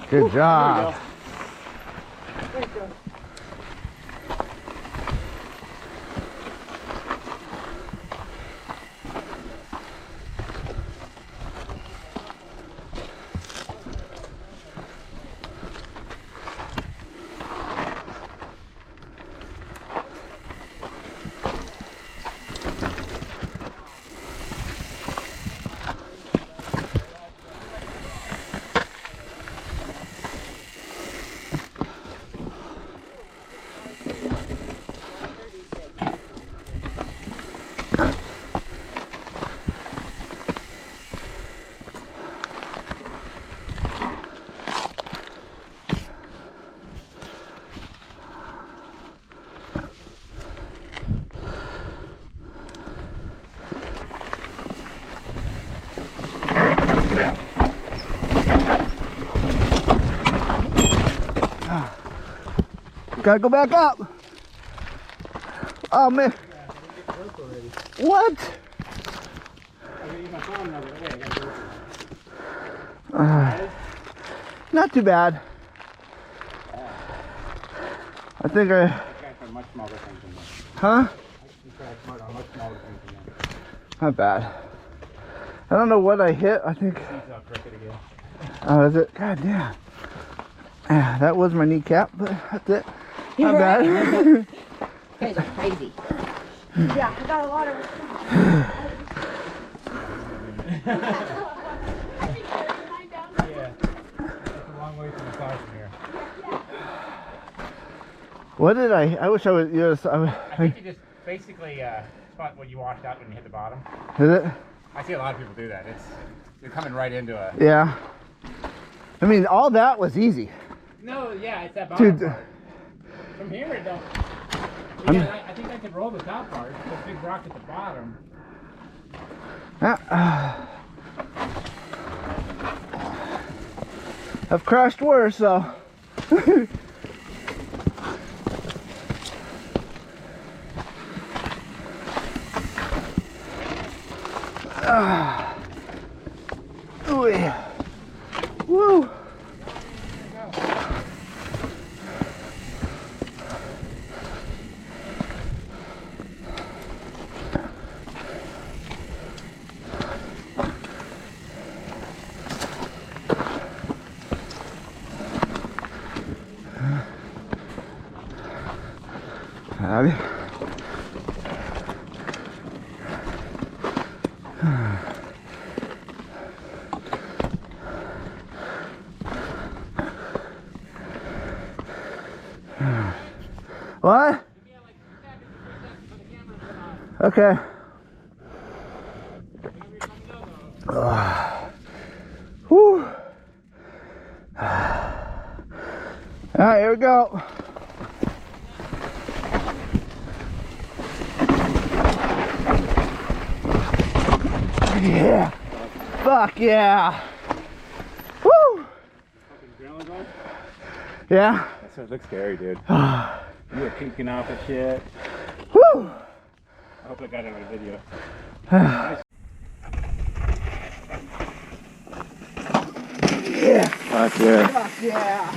Good job. Thanks, Joe. Gotta go back up. Oh man. What? Not too bad. I think huh? Not bad. I don't know what I hit. I think. Oh, is it? God damn. Yeah, that was my kneecap, but that's it. Not bad. You guys are crazy. Yeah, I got a lot of. Yeah, that's a long way from the car from here. What did I wish I was. Yes, I think you just basically spot what you washed out when you hit the bottom. Is it? I see a lot of people do that. You're coming right into a. Yeah. I mean, all that was easy. No, yeah, it's that bottom Dude. part. From here, it don't. Yeah, I think I could roll the top part. The big rock at the bottom. I've crashed worse, so. Ooh, yeah. Woo. Howdy. What? Okay. Whew. All right, here we go. Yeah. Fuck yeah. Woo. Yeah. So it looks scary, dude. You were peeking off of shit. Woo. I hope I got it on video. Yeah. Fuck yeah. Fuck yeah.